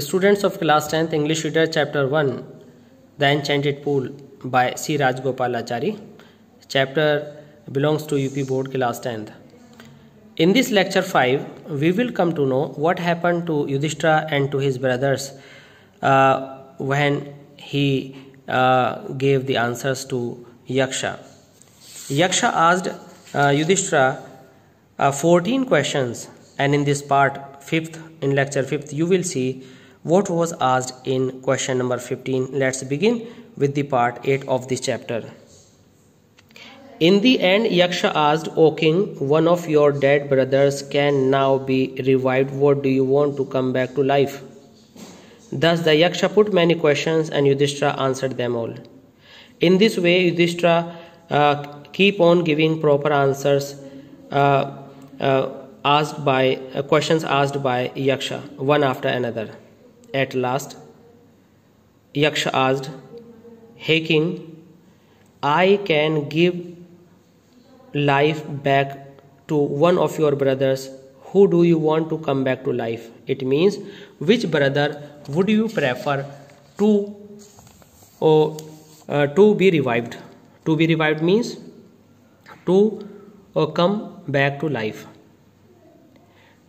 Students of class 10th English Reader Chapter 1 The Enchanted Pool by C. Rajgopalachari. Chapter belongs to UP Board class 10th. In this lecture 5, we will come to know what happened to Yudhishthira and to his brothers when he gave the answers to Yaksha. Yaksha asked Yudhishthira 14 questions, and in this part 5th, in lecture 5th, you will see what was asked in question number 15. Let's begin with the part 8 of this chapter. In the end, Yaksha asked, "O king, one of your dead brothers can now be revived. What do you want to come back to life?" Thus the Yaksha put many questions, and Yudhishthira answered them all. In this way, Yudhishthira keep on giving proper answers questions asked by Yaksha, one after another. At last, Yaksha asked, "Hey king, I can give life back to one of your brothers. Who do you want to come back to life?" It means, which brother would you prefer to be revived? To be revived means to come back to life.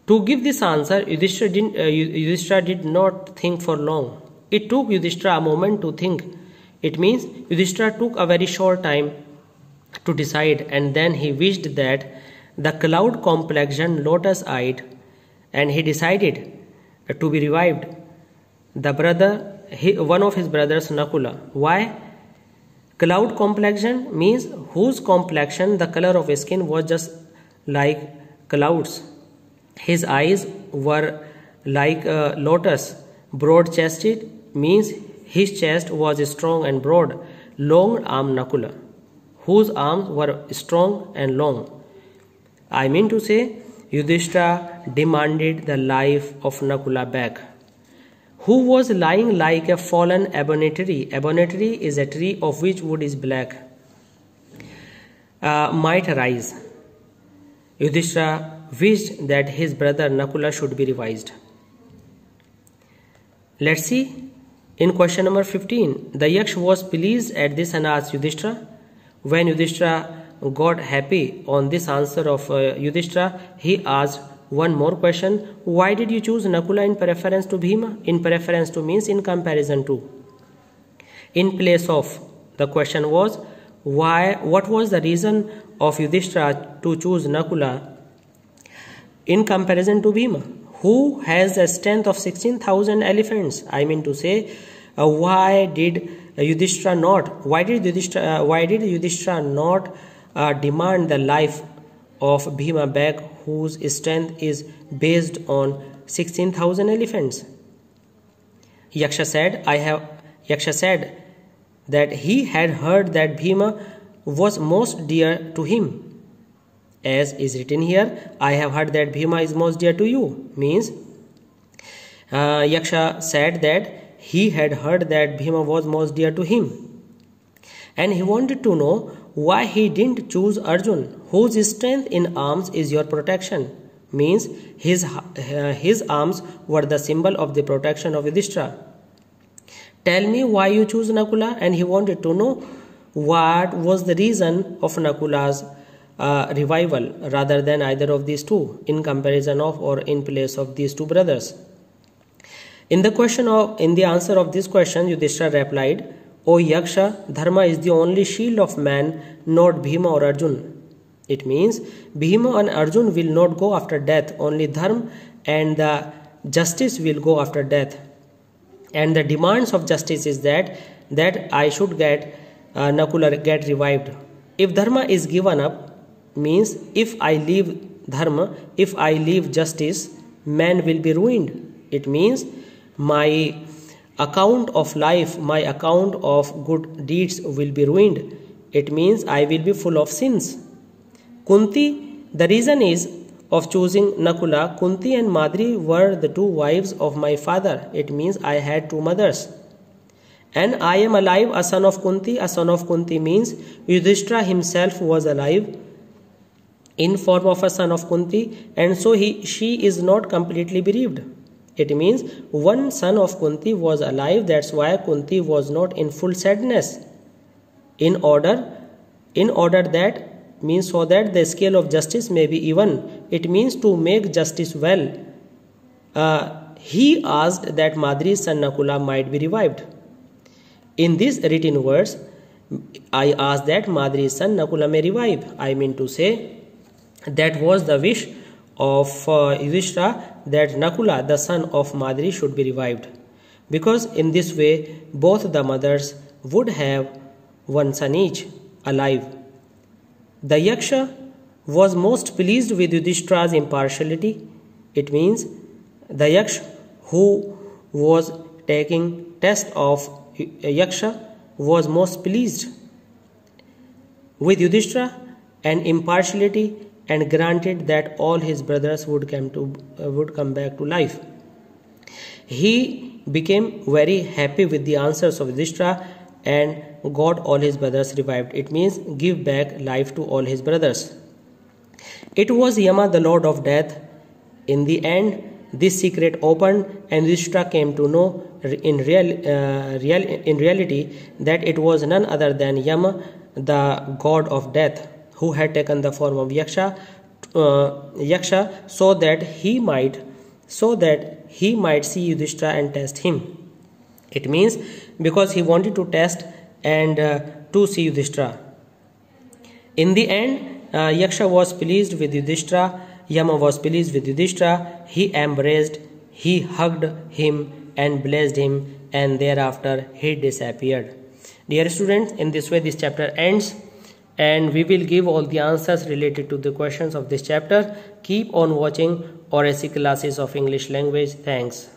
To give this answer, Yudhishthira did not think for long. It took Yudhishthira a moment to think. It means Yudhishthira took a very short time to decide, and then he wished that the cloud complexion, lotus-eyed, and he decided to be revived. One of his brothers, Nakula. Why? Cloud complexion means whose complexion, the color of his skin, was just like clouds. His eyes were like lotus. Broad-chested means his chest was strong and broad. Long-armed Nakula, whose arms were strong and long. I mean to say, Yudhishthira demanded the life of Nakula back, who was lying like a fallen ebony tree. Ebony tree is a tree of which wood is black. Might rise. Yudhishthira wished that his brother Nakula should be revived. Let's see. In question number 15, the Yaksh was pleased at this and asked Yudhishthira. When Yudhishthira got happy on this answer of Yudhishthira, he asked one more question. Why did you choose Nakula in preference to Bhima? In preference to means in comparison to. In place of. The question was, what was the reason of Yudhishthira to choose Nakula in comparison to Bhima, who has a strength of 16,000 elephants? I mean to say, why did Yudhishthira not demand the life of Bhima back, whose strength is based on 16,000 elephants? Yaksha said that he had heard that Bhima was most dear to him. As is written here, I have heard that Bhima is most dear to you. Means, Yaksha said that he had heard that Bhima was most dear to him. And he wanted to know why he didn't choose Arjun, whose strength in arms is your protection. Means, his arms were the symbol of the protection of Yudhishthira. Tell me why you choose Nakula. And he wanted to know what was the reason of Nakula's revival rather than either of these two, in comparison of or in place of these two brothers. In the answer of this question, Yudhishthira replied, "O Yaksha, Dharma is the only shield of man, not Bhima or Arjun." It means Bhima and Arjun will not go after death, only Dharma and the justice will go after death. And the demands of justice is that I should get Nakula get revived. If Dharma is given up, means if I leave Dharma, if I leave justice, man will be ruined. It means my account of life, my account of good deeds will be ruined. It means I will be full of sins. Kunti, the reason is of choosing Nakula, Kunti and Madri were the two wives of my father. It means I had two mothers. And I am alive, a son of Kunti. A son of Kunti means Yudhishthira himself was alive in form of a son of Kunti, and so she is not completely bereaved. It means one son of Kunti was alive, that's why Kunti was not in full sadness. In order that means so that the scale of justice may be even. It means to make justice well. He asked that Madri's son Nakula might be revived. In this written verse, I asked that Madri's son Nakula may revive. I mean to say, that was the wish of Yudhishthira, that Nakula, the son of Madri, should be revived. Because in this way, both the mothers would have one son each alive. The Yaksha was most pleased with Yudhishthira's impartiality. It means the Yaksha who was taking test of Yaksha was most pleased with Yudhishthira and impartiality, and granted that all his brothers would come back to life. He became very happy with the answers of Yudhishthira and got all his brothers revived. It means give back life to all his brothers. It was Yama, the lord of death. In the end, this secret opened, and Yudhishthira came to know in reality that it was none other than Yama, the god of death, who had taken the form of Yaksha, so that he might see Yudhishthira and test him. It means because he wanted to test and to see Yudhishthira. In the end, Yaksha was pleased with Yudhishthira. Yama was pleased with Yudhishthira. He embraced, he hugged him and blessed him, and thereafter he disappeared. Dear students, in this way this chapter ends, and we will give all the answers related to the questions of this chapter. Keep on watching RSC classes of English language. Thanks.